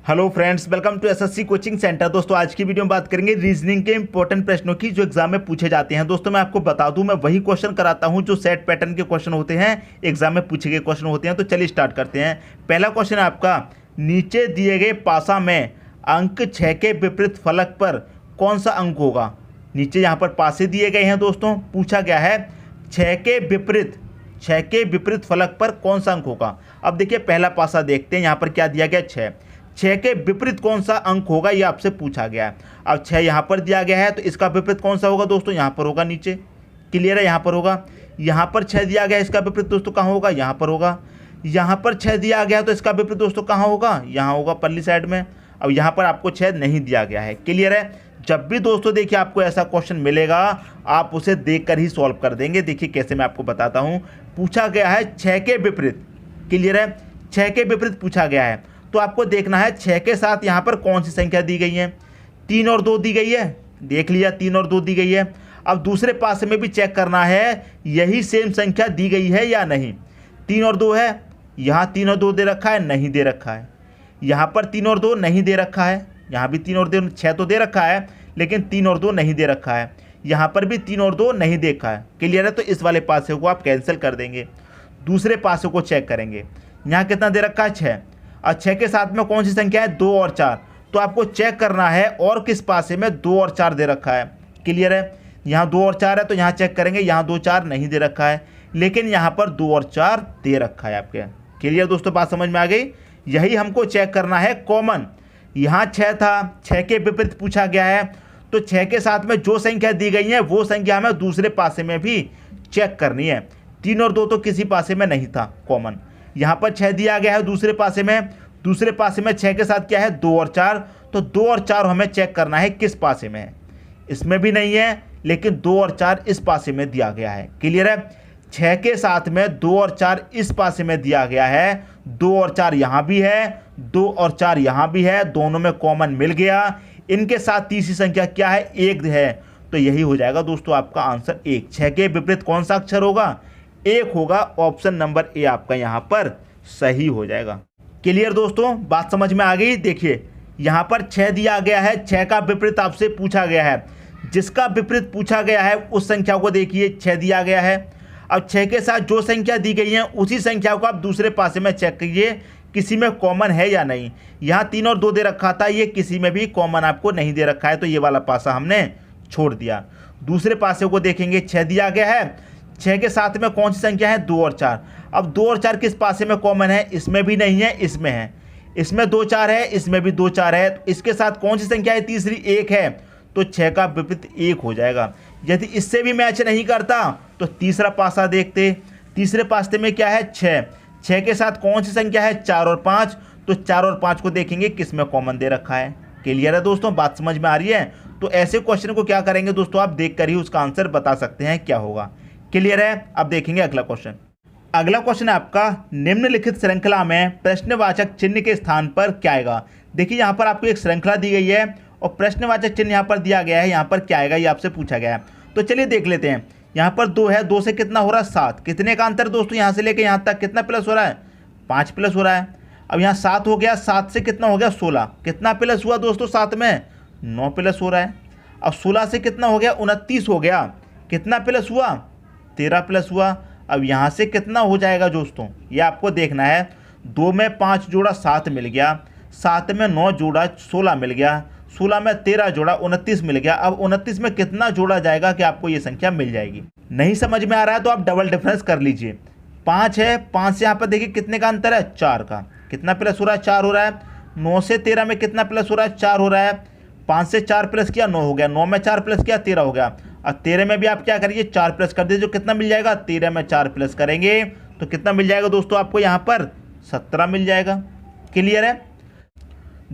Hello friends, welcome to SSC coaching centre. दोस्तों आज की वीडियो में बात करेंगे रीजनिंग के इंपॉर्टेंट प्रश्नों की जो एग्जाम में पूछे जाते हैं। दोस्तों मैं आपको बता दूं, मैं वही क्वेश्चन कराता हूं जो सेट पैटर्न के क्वेश्चन होते हैं, एग्जाम में पूछे गए क्वेश्चन होते हैं। तो चलिए स्टार्ट करते हैं। पहला क्वेश्चन है आपका, नीचे दिए गए पासा में अंक 6 के विपरीत फलक पर कौन सा अंक होगा। नीचे यहाँ पर पासे दिए गए हैं दोस्तों, पूछा गया है 6 के विपरीत फलक पर कौन सा अंक होगा। अब देखिए पहला पासा देखते हैं, यहाँ पर क्या दिया गया 6 के विपरीत कौन सा अंक होगा, ये आपसे पूछा गया है। अब 6 यहाँ पर दिया गया है तो इसका विपरीत कौन सा होगा दोस्तों, यहाँ पर होगा नीचे, क्लियर है, यहाँ पर होगा। यहाँ पर 6 दिया गया है, इसका विपरीत दोस्तों कहाँ होगा, यहाँ पर होगा। यहाँ पर 6 दिया गया है तो इसका विपरीत दोस्तों कहाँ होगा, यहाँ होगा पल्ली साइड में। अब यहाँ पर आपको 6 नहीं दिया गया है, क्लियर है। जब भी दोस्तों देखिए आपको ऐसा क्वेश्चन मिलेगा आप उसे देखकर ही सॉल्व कर देंगे। देखिए कैसे मैं आपको बताता हूँ। पूछा गया है 6 के विपरीत, क्लियर है, 6 के विपरीत पूछा गया है तो आपको देखना है 6 के साथ यहाँ पर कौन सी संख्या दी गई है। 3 और 2 दी गई है, देख लिया 3 और 2 दी गई है। अब दूसरे पासे में भी चेक करना है यही सेम संख्या दी गई है या नहीं। 3 और 2 है, यहाँ 3 और 2 दे रखा है, नहीं दे रखा है। यहाँ पर 3 और 2 नहीं दे रखा है, यहाँ भी 3 और 2 6 तो दे रखा है लेकिन 3 और 2 नहीं दे रखा है। यहाँ पर भी 3 और 2 नहीं देखा है, क्लियर है। तो इस वाले पासे को आप कैंसिल कर देंगे, दूसरे पासे को चेक करेंगे। यहाँ कितना दे रखा है 6, और 6 के साथ में कौन सी संख्या है 2 और 4, तो आपको चेक करना है और किस पासे में 2 और 4 दे रखा है, क्लियर है। यहाँ 2 और 4 है तो यहाँ चेक करेंगे, यहाँ 2 4 नहीं दे रखा है लेकिन यहाँ पर 2 और 4 दे रखा है आपके, क्लियर दोस्तों, बात समझ में आ गई। यही हमको चेक करना है कॉमन। यहाँ 6 था, 6 के विपरीत पूछा गया है तो 6 के साथ में जो संख्या दी गई है वो संख्या हमें दूसरे पासे में भी चेक करनी है। 3 और 2 तो किसी पासे में नहीं था कॉमन, यहाँ पर 6 दिया गया है दूसरे पासे में 6 के साथ क्या है 2 और 4, तो 2 और 4 हमें चेक करना है किस पासे में है। इसमें भी नहीं है लेकिन 2 और 4 इस पासे में दिया गया है, क्लियर है। 6 के साथ में 2 और 4 इस पासे में दिया गया है, 2 और 4 यहाँ भी है, 2 और 4 यहाँ भी है, दोनों में कॉमन मिल गया। इनके साथ तीसरी संख्या क्या है 1 है, तो यही हो जाएगा दोस्तों आपका आंसर 1। 6 के विपरीत कौन सा अक्षर होगा, 1 होगा। ऑप्शन नंबर ए आपका यहाँ पर सही हो जाएगा, क्लियर दोस्तों, बात समझ में आ गई। देखिए यहाँ पर 6 दिया गया है, 6 का विपरीत आपसे पूछा गया है, जिसका विपरीत पूछा गया है उस संख्या को देखिए 6 दिया गया है। अब 6 के साथ जो संख्या दी गई है उसी संख्या को आप दूसरे पासे में चेक कीजिए किसी में कॉमन है या नहीं। यहाँ 3 और 2 दे रखा था, ये किसी में भी कॉमन आपको नहीं दे रखा है तो ये वाला पासा हमने छोड़ दिया। दूसरे पासे को देखेंगे, 6 दिया गया है, 6 के साथ में कौन सी संख्या है 2 और 4। अब 2 और 4 किस पासे में कॉमन है, इसमें भी नहीं है, इसमें है। इसमें 2 4 है, इसमें भी 2 4 है, तो इसके साथ कौन सी संख्या है तीसरी 1 है, तो 6 का विपरीत 1 हो जाएगा। यदि इससे भी मैच नहीं करता तो तीसरा पासा देखते। तीसरे पासे में क्या है 6 के साथ कौन सी संख्या है 4 और 5, तो 4 और 5 को देखेंगे किस में कॉमन दे रखा है, क्लियर है दोस्तों, बात समझ में आ रही है। तो ऐसे क्वेश्चन को क्या करेंगे दोस्तों, आप देखकर ही उसका आंसर बता सकते हैं क्या होगा, क्लियर है। अब देखेंगे अगला क्वेश्चन। अगला क्वेश्चन है आपका, निम्नलिखित श्रृंखला में प्रश्नवाचक चिन्ह के स्थान पर क्या आएगा। देखिए यहाँ पर आपको एक श्रृंखला दी गई है और प्रश्नवाचक चिन्ह यहाँ पर दिया गया है, यहाँ पर क्या आएगा ये आपसे पूछा गया है। तो चलिए देख लेते हैं। यहाँ पर 2 है, 2 से कितना हो रहा है 7, कितने का अंतर दोस्तों यहाँ से लेके यहाँ तक कितना प्लस हो रहा है 5 प्लस हो रहा है। अब यहाँ 7 हो गया, 7 से कितना हो गया 16, कितना प्लस हुआ दोस्तों 7 में 9 प्लस हो रहा है। अब 16 से कितना हो गया 29 हो गया, कितना प्लस हुआ 13 प्लस हुआ। अब यहाँ से कितना हो जाएगा दोस्तों, ये आपको देखना है। 2 में 5 जोड़ा 7 मिल गया, 7 में 9 जोड़ा 16 मिल गया, 16 में 13 जोड़ा 29 मिल गया। अब 29 में कितना जोड़ा जाएगा कि आपको ये संख्या मिल जाएगी। नहीं समझ में आ रहा है तो आप डबल डिफरेंस कर लीजिए। 5 है, 5 से यहाँ पर देखिए कितने का अंतर है 4 का, कितना प्लस हो रहा है 4 हो रहा है। 9 से 13 में कितना प्लस हो रहा है 4 हो रहा है। 5 से 4 प्लस किया 9 हो गया, 9 में 4 प्लस किया 13 हो गया। और 13 में भी आप क्या करिए 4 प्लस कर दीजिए, जो कितना मिल जाएगा 13 में 4 प्लस करेंगे तो कितना मिल जाएगा दोस्तों आपको यहाँ पर 17 मिल जाएगा, क्लियर है।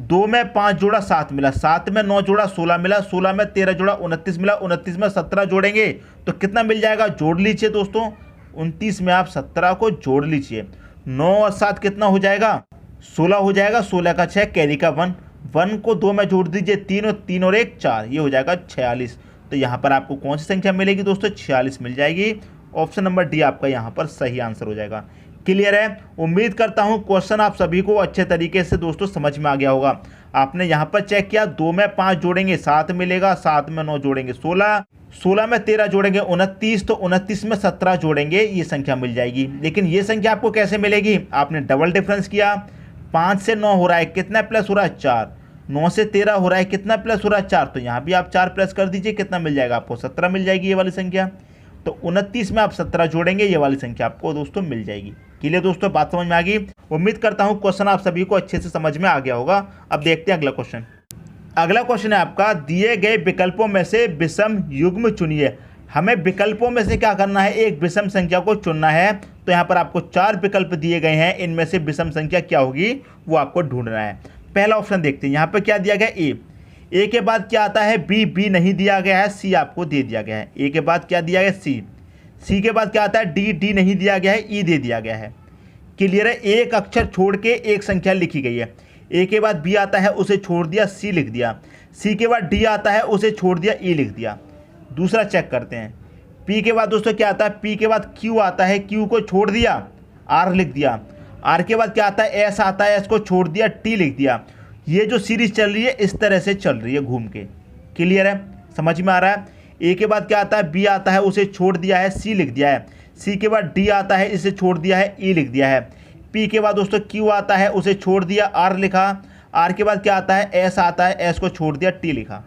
2 में 5 जोड़ा 7 मिला, 7 में 9 जोड़ा 16 मिला, 16 में 13 जोड़ा 29 मिला, 29 में 17 जोड़ेंगे तो कितना मिल जाएगा, जोड़ लीजिए दोस्तों। 29 में आप 17 को जोड़ लीजिए, 9 और 7 कितना हो जाएगा 16 हो जाएगा। 16 का 6 कैरी का 1 को 2 में जोड़ दीजिए 3 और 3 और 1 4, ये हो जाएगा 46। तो यहाँ पर आपको कौन सी संख्या मिलेगी दोस्तों 46 मिल जाएगी। ऑप्शन नंबर डी आपका यहाँ पर सही आंसर हो जाएगा, क्लियर है। उम्मीद करता हूं क्वेश्चन आप सभी को अच्छे तरीके से दोस्तों समझ में आ गया होगा। आपने यहां पर चेक किया, 2 में 5 जोड़ेंगे 7 मिलेगा, 7 में 9 जोड़ेंगे 16, 16 में 13 जोड़ेंगे 29, तो 29 में 17 जोड़ेंगे ये संख्या मिल जाएगी। लेकिन ये संख्या आपको कैसे मिलेगी, आपने डबल डिफरेंस किया, 5 से 9 हो रहा है कितना प्लस हो रहा है 4, 9 से 13 हो रहा है कितना प्लस हो रहा है 4, तो यहाँ भी आप 4 प्लस कर दीजिए, कितना मिल जाएगा आपको 17 मिल जाएगी ये वाली संख्या। तो 29 में आप 17 जोड़ेंगे, ये वाली संख्या आपको दोस्तों मिल जाएगी। क्लियर दोस्तों, बात समझ में आ गई। उम्मीद करता हूँ क्वेश्चन आप सभी को अच्छे से समझ में आ गया होगा। अब देखते हैं अगला क्वेश्चन। अगला क्वेश्चन है आपका, दिए गए विकल्पों में से विषम युग्म चुनिए। हमें विकल्पों में से क्या करना है, एक विषम संख्या को चुनना है। तो यहाँ पर आपको 4 विकल्प दिए गए हैं, इनमें से विषम संख्या क्या होगी वो आपको ढूंढना है। पहला ऑप्शन देखते हैं, यहाँ पर क्या दिया गया, ए के बाद क्या आता है बी नहीं दिया गया है, सी आपको दे दिया गया है। ए के बाद क्या दिया गया सी के बाद क्या आता है डी नहीं दिया गया है, ई दे दिया गया है। क्लियर है, एक अक्षर छोड़ के एक संख्या लिखी गई है। ए के बाद बी आता है उसे छोड़ दिया, सी लिख दिया। सी के बाद डी आता है उसे छोड़ दिया, ई लिख दिया। दूसरा चेक करते हैं, पी के बाद दोस्तों क्या आता है, पी के बाद क्यू आता है, क्यू को छोड़ दिया, आर लिख दिया। आर के बाद क्या आता है एस आता है, एस को छोड़ दिया, टी लिख दिया। ये जो सीरीज चल रही है इस तरह से चल रही है घूम के। क्लियर है, समझ में आ रहा है। ए के बाद क्या आता है बी आता है उसे छोड़ दिया है, सी लिख दिया है। सी के बाद डी आता है इसे छोड़ दिया है, ई लिख दिया है। पी के बाद दोस्तों क्यू आता है उसे छोड़ दिया, आर लिखा। आर के बाद क्या आता है एस आता है, एस को छोड़ दिया, टी लिखा।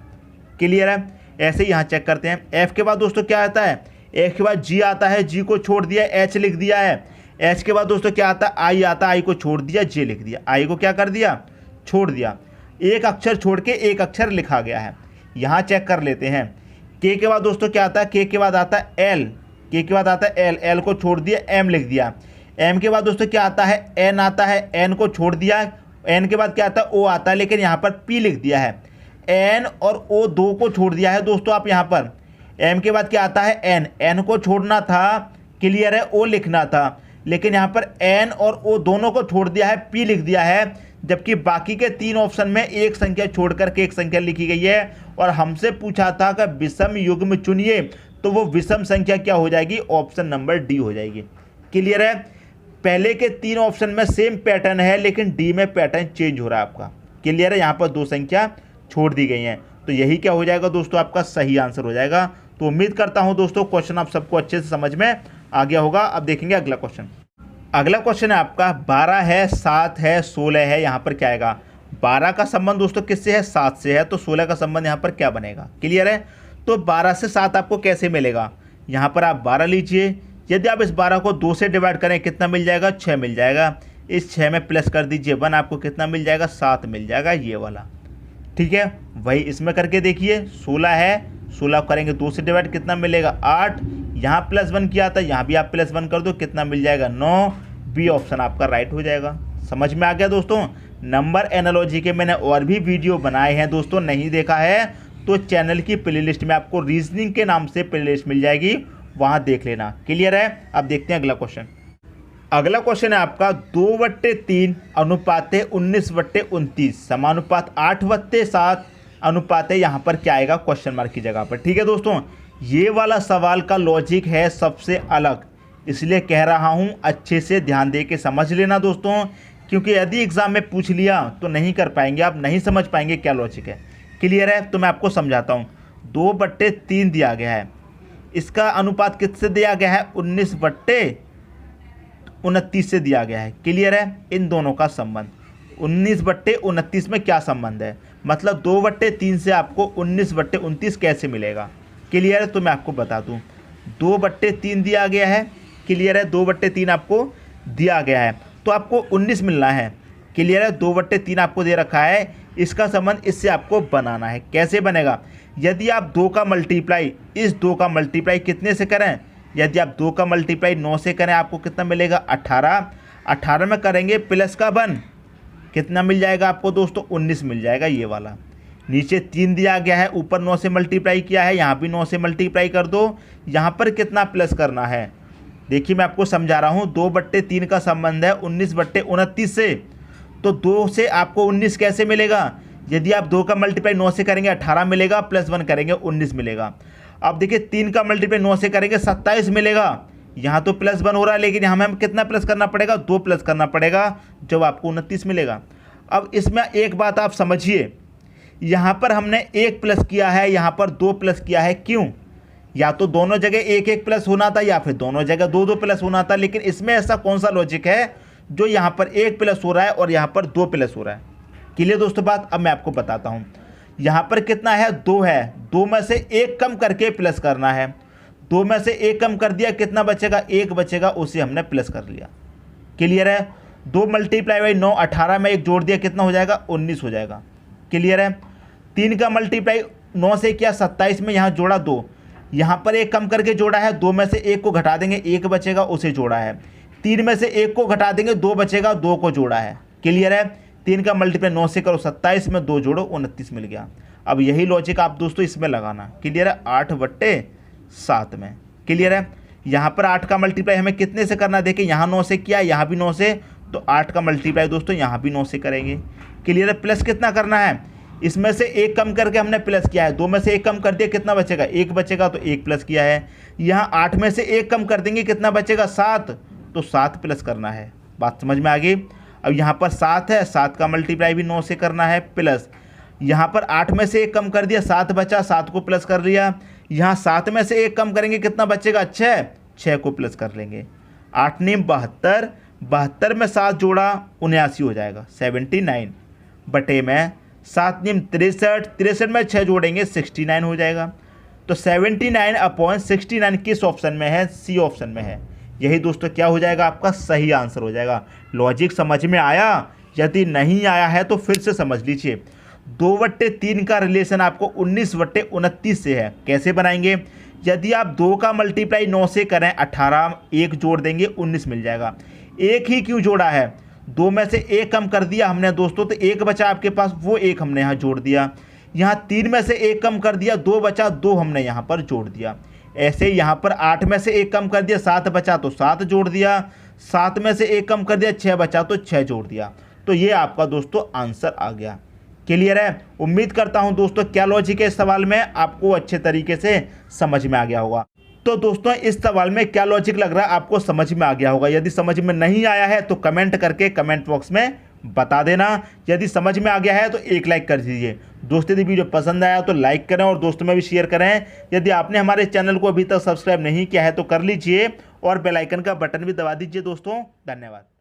क्लियर है, ऐसे ही यहाँ चेक करते हैं। एफ के बाद दोस्तों क्या आता है, एफ के बाद जी आता है, जी को छोड़ दिया, एच लिख दिया है। एच के बाद दोस्तों क्या आता है आई आता है, आई को छोड़ दिया, जे लिख दिया। आई को क्या कर दिया, छोड़ दिया। एक अक्षर छोड़ के एक अक्षर लिखा गया है। यहाँ चेक कर लेते हैं, के के बाद दोस्तों क्या आता है, के के बाद आता है एल, के के बाद आता है एल, एल को छोड़ दिया, एम लिख दिया। एम के बाद दोस्तों क्या आता है एन आता है, एन को छोड़ दिया। एन के बाद क्या आता है ओ आता है, लेकिन यहाँ पर पी लिख दिया है। एन और ओ दो को छोड़ दिया है दोस्तों आप यहाँ पर। एम के बाद क्या आता है एन, एन को छोड़ना था, क्लियर है, ओ लिखना था, लेकिन यहाँ पर एन और ओ दोनों को छोड़ दिया है, पी लिख दिया है। जबकि बाकी के 3 ऑप्शन में एक संख्या छोड़ करके एक संख्या लिखी गई है। और हमसे पूछा था कि विषम युग्म चुनिए, तो वो विषम संख्या क्या हो जाएगी, ऑप्शन नंबर डी हो जाएगी। क्लियर है, पहले के 3 ऑप्शन में सेम पैटर्न है, लेकिन डी में पैटर्न चेंज हो रहा है आपका। क्लियर है, यहाँ पर 2 संख्या छोड़ दी गई हैं, तो यही क्या हो जाएगा दोस्तों, आपका सही आंसर हो जाएगा। तो उम्मीद करता हूँ दोस्तों क्वेश्चन आप सबको अच्छे से समझ में आ गया होगा। अब देखेंगे अगला क्वेश्चन। अगला क्वेश्चन है आपका, 12 है, 7 है, 16 है। यहाँ पर क्या आएगा, 12 का संबंध दोस्तों किससे है, 7 से है, तो 16 का संबंध यहाँ पर क्या बनेगा। क्लियर है, तो 12 से 7 आपको कैसे मिलेगा, यहाँ पर आप 12 लीजिए। यदि आप इस 12 को 2 से डिवाइड करें कितना मिल जाएगा, 6 मिल जाएगा। इस 6 में प्लस कर दीजिए 1, आपको कितना मिल जाएगा, 7 मिल जाएगा ये वाला। ठीक है, वही इसमें करके देखिए, 16 है, 16 करेंगे 2 से डिवाइड कितना मिलेगा 8। यहाँ +1 किया था, यहाँ भी आप +1 कर दो, कितना मिल जाएगा 9। बी ऑप्शन आपका राइट हो जाएगा। समझ में आ गया दोस्तों। नंबर एनालॉजी के मैंने और भी वीडियो बनाए हैं दोस्तों, नहीं देखा है तो चैनल की प्लेलिस्ट में आपको रीजनिंग के नाम से प्लेलिस्ट मिल जाएगी, वहाँ देख लेना। क्लियर है, अब देखते हैं अगला क्वेश्चन। अगला क्वेश्चन है आपका, 2/3 अनुपात 19/29 समानुपात 8/7 अनुपात है। यहाँ पर क्या आएगा, क्वेश्चन मार्क की जगह पर। ठीक है दोस्तों, ये वाला सवाल का लॉजिक है सबसे अलग, इसलिए कह रहा हूँ अच्छे से ध्यान दे के समझ लेना दोस्तों, क्योंकि यदि एग्जाम में पूछ लिया तो नहीं कर पाएंगे, आप नहीं समझ पाएंगे क्या लॉजिक है। क्लियर है, तो मैं आपको समझाता हूँ। 2/3 दिया गया है, इसका अनुपात किससे दिया गया है, 19/29 से दिया गया है। क्लियर है, इन दोनों का संबंध 19/29 में क्या संबंध है, मतलब 2/3 से आपको 19/29 कैसे मिलेगा। क्लियर है, तो मैं आपको बता दूं, 2/3 दिया गया है। क्लियर है, 2/3 आपको दिया गया है, तो आपको 19 मिलना है। क्लियर है, 2/3 आपको दे रखा है, इसका संबंध इससे आपको बनाना है। कैसे बनेगा, यदि आप 2 का मल्टीप्लाई इस 2 का मल्टीप्लाई कितने से करें, यदि आप 2 का मल्टीप्लाई 9 से करें आपको कितना मिलेगा, 18। 18 में करेंगे प्लस का 1, कितना मिल जाएगा आपको दोस्तों, 19 मिल जाएगा ये वाला। नीचे 3 दिया गया है, ऊपर 9 से मल्टीप्लाई किया है, यहाँ भी 9 से मल्टीप्लाई कर दो। यहाँ पर कितना प्लस करना है, देखिए मैं आपको समझा रहा हूँ। 2/3 का संबंध है 19/29 से, तो 2 से आपको 19 कैसे मिलेगा, यदि आप 2 का मल्टीप्लाई 9 से करेंगे 18 मिलेगा, +1 करेंगे 19 मिलेगा। अब देखिए 3 का मल्टीप्लाई 9 से करेंगे 27 मिलेगा, यहाँ तो +1 हो रहा है, लेकिन यहाँ हमें कितना प्लस करना पड़ेगा, 2 प्लस करना पड़ेगा, जब आपको 29 मिलेगा। अब इसमें एक बात आप समझिए, यहाँ पर हमने 1 प्लस किया है, यहाँ पर 2 प्लस किया है, क्यों? या तो दोनों जगह 1-1 प्लस होना था, या फिर दोनों जगह 2-2 प्लस होना था। लेकिन इसमें ऐसा कौन सा लॉजिक है जो यहाँ पर 1 प्लस हो रहा है और यहाँ पर 2 प्लस हो रहा है? क्लियर दोस्तों बात? अब मैं आपको बताता हूँ। यहाँ पर कितना है, 2 है, 2 में से 1 कम करके प्लस करना है। 2 में से 1 कम कर दिया, कितना बचेगा, 1 बचेगा, उसे हमने प्लस कर लिया। क्लियर है? 2 मल्टीप्लाई बाई 9, 18 में 1 जोड़ दिया, कितना हो जाएगा, 19 हो जाएगा। क्लियर है? 3 का मल्टीप्लाई 9 से किया, 27 में यहाँ जोड़ा 2, यहाँ पर 1 कम करके जोड़ा है, 2 में से 1 को घटा देंगे, 1 बचेगा, उसे जोड़ा है। 3 में से 1 को घटा देंगे, 2 बचेगा, 2 को जोड़ा है। क्लियर है? 3 का मल्टीप्लाई 9 से करो, 27 में 2 जोड़ो, 29 मिल गया। अब यही लॉजिक आप दोस्तों इसमें लगाना। क्लियर है? 8/7 में। क्लियर है? यहाँ पर 8 का मल्टीप्लाई हमें कितने से करना है, देखिए यहाँ 9 से किया, यहाँ भी 9 से, तो 8 का मल्टीप्लाई दोस्तों यहाँ भी 9 से करेंगे। क्लियर है? प्लस कितना करना है, इसमें से 1 कम करके हमने प्लस किया है, 2 में से 1 कम कर दिया, कितना बचेगा, 1 बचेगा, तो 1 प्लस किया है। यहाँ 8 में से 1 कम कर देंगे, कितना बचेगा, 7, तो 7 प्लस करना है। बात समझ में आ गई? अब यहाँ पर 7 है, 7 का मल्टीप्लाई भी 9 से करना है, प्लस यहाँ पर 8 में से 1 कम कर दिया, 7 बचा, 7 को प्लस कर लिया। यहाँ 7 में से 1 कम करेंगे, कितना बचेगा, 6, 6 को प्लस कर लेंगे। 8 नीम 72, 72 में 7 जोड़ा 79 हो जाएगा, 79 बटे में 7 नीम 63, 63 में 6 जोड़ेंगे, 69 हो जाएगा। तो 79/69 किस ऑप्शन में है, सी ऑप्शन में है। यही दोस्तों क्या हो जाएगा, आपका सही आंसर हो जाएगा। लॉजिक समझ में आया? यदि नहीं आया है तो फिर से समझ लीजिए। 2/3 का रिलेशन आपको 19/29 से है। कैसे बनाएंगे, यदि आप 2 का मल्टीप्लाई 9 से करें, 18, 1 जोड़ देंगे, 19 मिल जाएगा। 1 ही क्यों जोड़ा है, 2 में से 1 कम कर दिया हमने दोस्तों, तो 1 बचा आपके पास, वो 1 हमने यहाँ जोड़ दिया। यहाँ 3 में से 1 कम कर दिया, 2 बचा, 2 हमने यहाँ पर जोड़ दिया। ऐसे यहाँ पर 8 में से 1 कम कर दिया, 7 बचा, तो 7 जोड़ दिया। 7 में से 1 कम कर दिया, 6 बचा, तो 6 जोड़ दिया। तो ये आपका दोस्तों आंसर आ गया। क्लियर है? उम्मीद करता हूं दोस्तों क्या लॉजिक है इस सवाल में आपको अच्छे तरीके से समझ में आ गया होगा। तो दोस्तों इस सवाल में क्या लॉजिक लग रहा है आपको समझ में आ गया होगा। यदि समझ में नहीं आया है तो कमेंट करके कमेंट बॉक्स में बता देना। यदि समझ में आ गया है तो एक लाइक कर दीजिए। दोस्तों यदि वीडियो पसंद आया तो लाइक करें और दोस्तों में भी शेयर करें। यदि आपने हमारे चैनल को अभी तक सब्सक्राइब नहीं किया है तो कर लीजिए और बेल आइकन का बटन भी दबा दीजिए दोस्तों। धन्यवाद।